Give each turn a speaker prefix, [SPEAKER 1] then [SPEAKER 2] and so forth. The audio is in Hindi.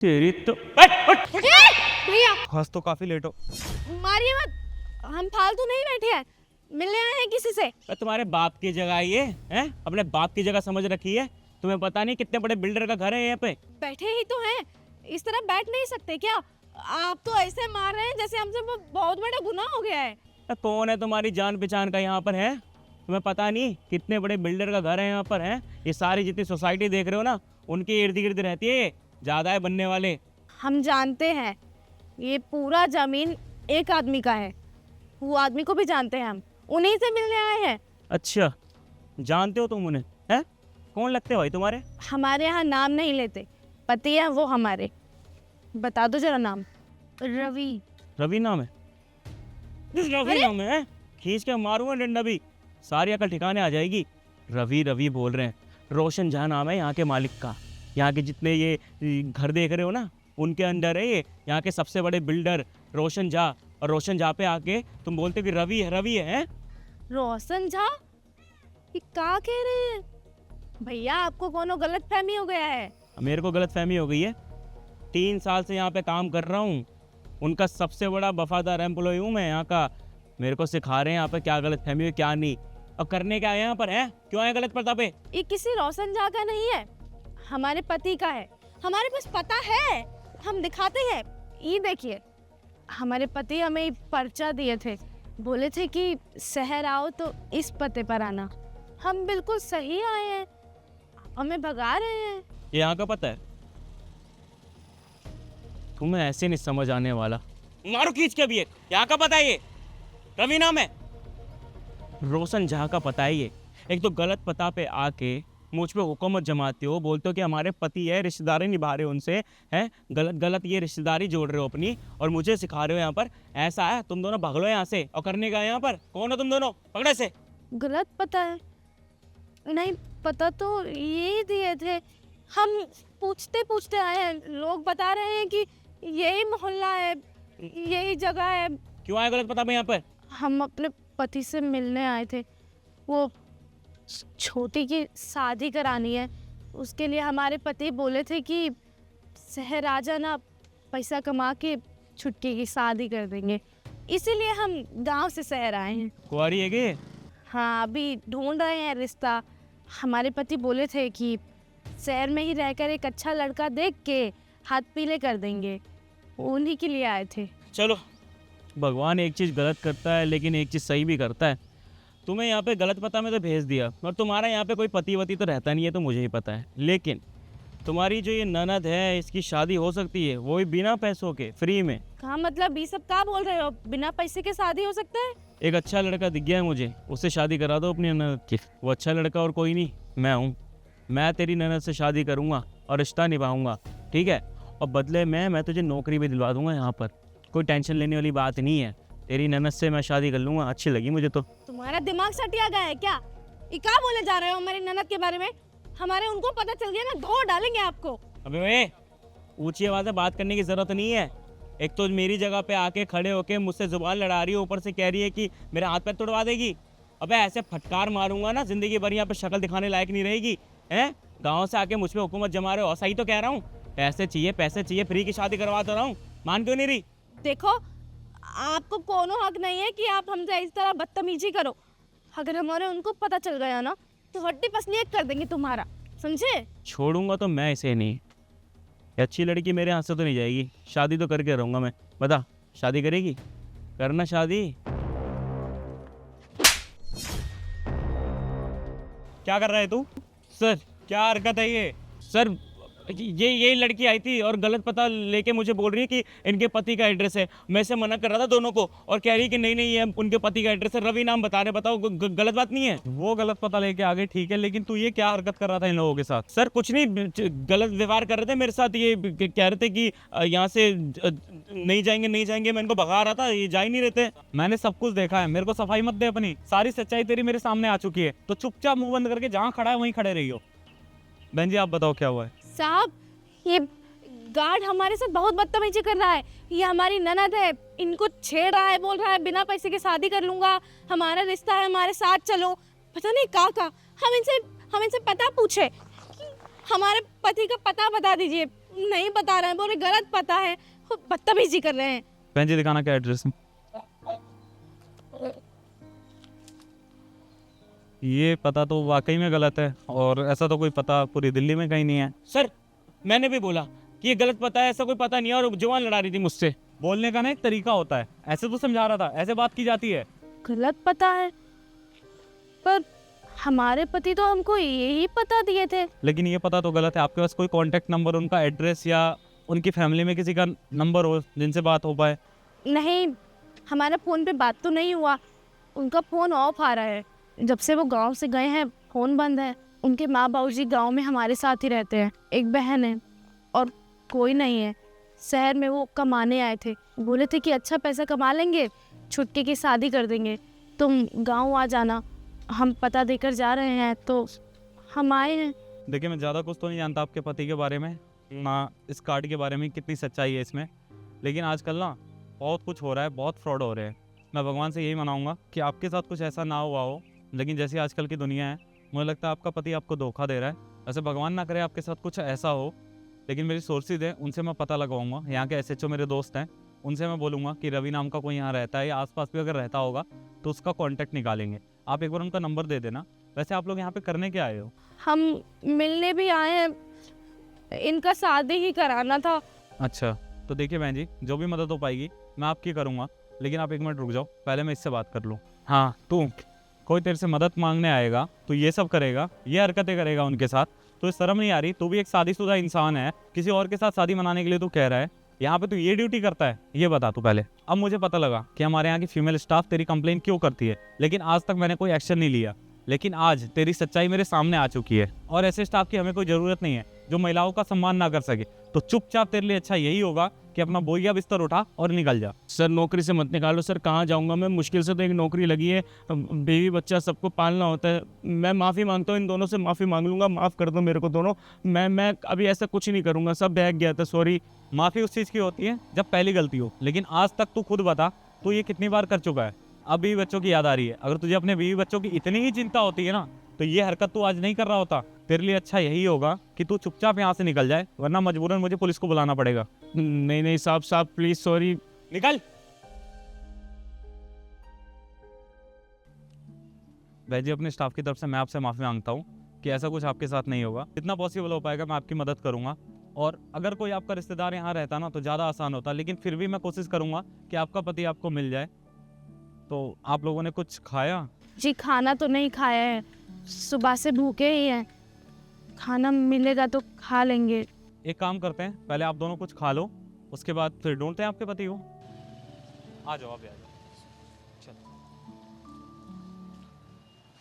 [SPEAKER 1] तेरी तो
[SPEAKER 2] भैया
[SPEAKER 1] आज तो काफी लेट हो।
[SPEAKER 2] मारिए मत, हम फालतू नहीं बैठे हैं, मिलने आए हैं किसी से।
[SPEAKER 1] तुम्हारे बाप की जगह ये है, अपने बाप की जगह समझ रखी है। तुम्हें पता नहीं कितने बड़े बिल्डर का घर है यहाँ पे।
[SPEAKER 2] बैठे ही तो हैं, इस तरह बैठ नहीं सकते क्या? आप तो ऐसे मार रहे हैं जैसे हमसे बहुत बड़ा गुनाह हो गया है।
[SPEAKER 1] कौन है तुम्हारी जान पहचान का यहाँ पर है? तुम्हें पता नहीं कितने बड़े बिल्डर का घर है यहाँ पर है। ये सारी जितनी सोसाइटी देख रहे हो ना, उनके इर्द गिर्द रहती है ये, ज्यादा है बनने वाले।
[SPEAKER 2] हम जानते हैं ये पूरा जमीन एक आदमी का है, वो आदमी को भी जानते हैं, हम उन्हीं से मिलने आए हैं।
[SPEAKER 1] अच्छा, जानते हो तुम उन्हें? है कौन लगते हो भाई तुम्हारे?
[SPEAKER 2] हमारे यहाँ नाम नहीं लेते, पति है वो हमारे। बता दो जरा नाम। रवि।
[SPEAKER 1] रवि नाम है? रवि नाम है? खींच के मारूंगा डंडा भी, सारी अकल ठिकाने आ जाएगी। रवि रवि बोल रहे हैं, रोशन झा नाम है यहाँ के मालिक का। यहाँ के जितने ये घर देख रहे हो ना, उनके अंडर है ये, यहाँ के सबसे बड़े बिल्डर रोशन झा। और रोशन झा पे आके तुम बोलते कि रवि है, रवि है?
[SPEAKER 2] रोशन झा? ये क्या कह रहे हैं भैया? आपको कोनो गलत फहमी हो गया है।
[SPEAKER 1] मेरे को गलत फहमी हो गई है। 3 साल से यहाँ पे काम कर रहा हूँ, उनका सबसे बड़ा वफादार एम्प्लॉय हूँ मैं यहाँ का। मेरे को सिखा रहे हैं यहाँ पे क्या गलत फहमी है क्या नहीं। और करने क्या है यहाँ पर है? क्यों आए गलत पता पे?
[SPEAKER 2] ये किसी रोशन झा का नहीं है, हमारे पति का है। हमारे पास पता है, हम दिखाते हैं। ये देखिए, हमारे पति हमें पर्चा दिए थे, बोले थे कि शहर आओ तो इस पते पर आना। हम बिल्कुल सही आए हैं, हमें भगा रहे हैं।
[SPEAKER 1] ये यहाँ का पता है? तुम्हें ऐसे नहीं समझ आने वाला। मारो खींच के भी एक। यहाँ का पता है ये? रवि नाम है? रोशन झा का पता है ये। एक तो गलत पता पे आके मुझ पे हुकूमत जमाते हो, बोलते हो कि हमारे पति है, रिश्तेदारी निभा रहे हो उनसे, हैं गलत गलत ये रिश्तेदारी जोड़ रहे हो अपनी, और मुझे सिखा रहे हो यहाँ पर। ऐसा है, तुम दोनों भाग लो यहाँ से। और करने का यहाँ पर कौन हो तुम दोनों? पकड़े से।
[SPEAKER 2] गलत पता है? नहीं, पता तो ये दिए थे, हम पूछते पूछते आए हैं। लोग बता रहे हैं कि यही मोहल्ला है, यही जगह है।
[SPEAKER 1] क्यों आए गलत पता पे यहाँ पर?
[SPEAKER 2] हम अपने पति से मिलने आए थे, वो छोटी की शादी करानी है, उसके लिए हमारे पति बोले थे कि शहर आ जाना, पैसा कमा के छुटकी की शादी कर देंगे। इसीलिए हम गांव से शहर आए हैं।
[SPEAKER 1] कुंवारी है कि?
[SPEAKER 2] हाँ, अभी ढूंढ रहे हैं रिश्ता। हमारे पति बोले थे कि शहर में ही रहकर एक अच्छा लड़का देख के हाथ पीले कर देंगे, उन्हीं के लिए आए थे।
[SPEAKER 1] चलो, भगवान एक चीज़ गलत करता है लेकिन एक चीज़ सही भी करता है। तुम्हें यहाँ पे गलत पता में तो भेज दिया, और तुम्हारा यहाँ पे कोई पति वती तो रहता नहीं है, तो मुझे ही पता है। लेकिन तुम्हारी जो ये ननद है, इसकी शादी हो सकती है, वो भी बिना पैसों के, फ्री में।
[SPEAKER 2] कहाँ मतलब ये सब क्या बोल रहे हो? बिना पैसे के शादी हो सकता है?
[SPEAKER 1] एक अच्छा लड़का दिख गया है मुझे, उससे शादी करा दो अपनी ननद की। वो अच्छा लड़का और कोई नहीं, मैं हूँ। मैं तेरी ननद से शादी करूँगा और रिश्ता निभाऊंगा, ठीक है? और बदले में मैं तुझे नौकरी भी दिलवा दूंगा यहाँ पर। कोई टेंशन लेने वाली बात नहीं है। तेरी ननद से मैं शादी कर लूँगा, अच्छी लगी मुझे तो।
[SPEAKER 2] तुम्हारा दिमाग सटिया गया है क्या? ये क्या बोले जा रहे हो हमारी ननद के बारे में? हमारे उनको पता चल गया ना, धो डालेंगे आपको।
[SPEAKER 1] अबे वे, ऊंची आवाज़ में बात करने की ज़रूरत नहीं है। एक तो मेरी जगह पे आके खड़े होके मुझसे जुबान लड़ा रही है, ऊपर से कह रही है कि मेरे हाथ पैर तोड़वा देगी। अबे ऐसे फटकार मारूंगा ना, जिंदगी भर यहाँ पे शक्ल दिखाने लायक नहीं रहेगी। हैं गाँव से आके मुझ पे हुकूमत जमा रहे हो, और सही तो कह रहा हूँ। पैसे चाहिए, पैसे चाहिए, फ्री की शादी करवा तो रहा हूँ, मान क्यों नहीं रही?
[SPEAKER 2] देखो, आपको कोनो हक नहीं है कि आप हमसे इस तरह बदतमीजी करो। अगर हमारे उनको पता चल गया ना, तो हड्डी पसली कर देंगे तुम्हारा, समझे?
[SPEAKER 1] छोड़ूंगा तो मैं इसे नहीं। ये अच्छी लड़की मेरे हाथ से तो नहीं जाएगी, शादी तो करके रहूंगा मैं। बता, शादी करेगी? करना शादी। क्या कर रहा है तू? सर, क्या हरकत है ये? सर, ये लड़की आई थी और गलत पता लेके मुझे बोल रही है कि इनके पति का एड्रेस है। मैं इसे मना कर रहा था दोनों को, और कह रही है कि नहीं नहीं, ये उनके पति का एड्रेस है। रवि नाम बता रहे, बताओ गलत बात नहीं है?
[SPEAKER 3] वो गलत पता लेके आ गए, ठीक है, लेकिन तू ये क्या हरकत कर रहा था इन लोगों के साथ?
[SPEAKER 1] सर कुछ नहीं, गलत व्यवहार कर रहे थे मेरे साथ। ये कह रहे थे कि यहाँ से नहीं जाएंगे नहीं जाएंगे, मैं इनको भगा रहा था, ये जा ही नहीं रहे थे।
[SPEAKER 3] मैंने सब कुछ देखा है, मेरे को सफाई मत दे अपनी। सारी सच्चाई तेरी मेरे सामने आ चुकी है, तो चुपचाप मुंह बंद करके जहाँ खड़ा है वहीं खड़े रहियो। बहन जी, आप बताओ क्या हुआ है?
[SPEAKER 2] साहब, ये गार्ड हमारे साथ बहुत बदतमीजी कर रहा है। ये हमारी ननद है, इनको छेड़ रहा है, बोल रहा है बिना पैसे के शादी कर लूंगा, हमारा रिश्ता है, हमारे साथ चलो। पता नहीं का हम इनसे पता पूछे, हमारे पति का पता बता दीजिए। नहीं बता रहे हैं, बोले गलत पता है, बदतमीजी कर रहे हैं।
[SPEAKER 3] बहन जी दिखाना क्या एड्रेस है। ये पता तो वाकई में गलत है, और ऐसा तो कोई पता पूरी दिल्ली में कहीं नहीं है।
[SPEAKER 1] सर मैंने भी बोला कि ये गलत पता है, ऐसा कोई पता नहीं है, और जवान लड़ा रही थी मुझसे।
[SPEAKER 3] बोलने का ना एक तरीका होता है, ऐसे तो समझा रहा था, ऐसे बात की जाती है।
[SPEAKER 2] गलत पता है, पर हमारे पति तो हमको यही पता दिए थे।
[SPEAKER 3] लेकिन ये पता तो गलत है। आपके पास कोई कांटेक्ट नंबर, उनका एड्रेस या उनकी फैमिली में किसी का नंबर हो जिनसे बात हो पाए?
[SPEAKER 2] नहीं, हमारा फ़ोन पे बात तो नहीं हुआ, उनका फ़ोन ऑफ आ रहा है। जब से वो गांव से गए हैं फ़ोन बंद है। उनके माँ बाबूजी गांव में हमारे साथ ही रहते हैं, एक बहन है और कोई नहीं है। शहर में वो कमाने आए थे, बोले थे कि अच्छा पैसा कमा लेंगे, छुट्टी की शादी कर देंगे, तुम गांव आ जाना, हम पता देकर जा रहे हैं, तो हम आए हैं।
[SPEAKER 3] देखिए, मैं ज़्यादा कुछ तो नहीं जानता आपके पति के बारे में, ना इस कार्ड के बारे में कितनी सच्चाई है इसमें, लेकिन आजकल ना बहुत कुछ हो रहा है, बहुत फ्रॉड हो रहे हैं। मैं भगवान से यही मनाऊंगा कि आपके साथ कुछ ऐसा ना हुआ हो, लेकिन जैसी आजकल की दुनिया है, मुझे लगता है आपका पति आपको धोखा दे रहा है। वैसे भगवान ना करे आपके साथ कुछ ऐसा हो, लेकिन मेरी सोर्सेज है, उनसे मैं पता लगाऊंगा। यहाँ के SHO मेरे दोस्त हैं, उनसे मैं बोलूँगा कि रवि नाम का कोई यहाँ रहता है या आसपास भी अगर रहता होगा तो उसका कॉन्टैक्ट निकालेंगे। आप एक बार उनका नंबर दे देना। वैसे आप लोग यहाँ पे करने क्या आए हो?
[SPEAKER 2] हम मिलने भी आए हैं, इनका शादी ही कराना था।
[SPEAKER 3] अच्छा, तो देखिए बहन जी, जो भी मदद हो पाएगी मैं आपकी करूँगा, लेकिन आप एक मिनट रुक जाओ, पहले मैं इससे बात कर लूँ। हाँ, तू कोई तेरे से मदद मांगने आएगा तो ये सब करेगा, ये हरकतें करेगा उनके साथ, तो ये शर्म नहीं आ रही? तू भी एक शादीशुदा इंसान है, किसी और के साथ शादी मनाने के लिए तू कह रहा है, यहाँ पे तू ये ड्यूटी करता है? ये बता तू पहले। अब मुझे पता लगा कि हमारे यहाँ की फीमेल स्टाफ तेरी कंप्लेन क्यों करती है, लेकिन आज तक मैंने कोई एक्शन नहीं लिया। लेकिन आज तेरी सच्चाई मेरे सामने आ चुकी है, और ऐसे स्टाफ की हमें कोई ज़रूरत नहीं है जो महिलाओं का सम्मान ना कर सके। तो चुपचाप तेरे लिए अच्छा यही होगा कि अपना बोरिया बिस्तर उठा और निकल जा।
[SPEAKER 1] सर नौकरी से मत निकालो सर, कहाँ जाऊँगा मैं? मुश्किल से तो एक नौकरी लगी है, बीवी बच्चा सबको पालना होता है। मैं माफ़ी मांगता हूँ, इन दोनों से माफ़ी मांग लूँगा, माफ़ कर दो मेरे को दोनों। मैं अभी ऐसा कुछ नहीं करूँगा, सब बहक गया था, सॉरी।
[SPEAKER 3] माफ़ी उस चीज़ की होती है जब पहली गलती हो, लेकिन आज तक तू खुद बता, तू ये कितनी बार कर चुका है? अब बीवी बच्चों की याद आ रही है। अगर तुझे अपने बीवी बच्चों की इतनी ही चिंता होती है ना, तो ये हरकत तू आज नहीं कर रहा होता। तेरे लिए अच्छा यही होगा कि तू चुपचाप यहाँ से निकल जाए, वरना मजबूरन मुझे पुलिस को बुलाना पड़ेगा।
[SPEAKER 1] नहीं नहीं साहब प्लीज़, सॉरी।
[SPEAKER 3] निकल। भाई जी, अपने स्टाफ की तरफ से मैं आपसे माफ़ी मांगता हूँ कि ऐसा कुछ आपके साथ नहीं होगा। जितना पॉसिबल हो पाएगा मैं आपकी मदद करूँगा, और अगर कोई आपका रिश्तेदार यहाँ रहता ना तो ज़्यादा आसान होता, लेकिन फिर भी मैं कोशिश करूँगा कि आपका पति आपको मिल जाए। तो आप लोगों ने कुछ खाया?
[SPEAKER 2] जी खाना तो नहीं खाया है, सुबह से भूखे ही हैं, खाना मिलेगा तो खा लेंगे।
[SPEAKER 3] एक काम करते हैं, पहले आप दोनों कुछ खा लो, उसके बाद फिर ढूंढते हैं आपके पति को। आ जाओ, आप आ जाओ। चलो।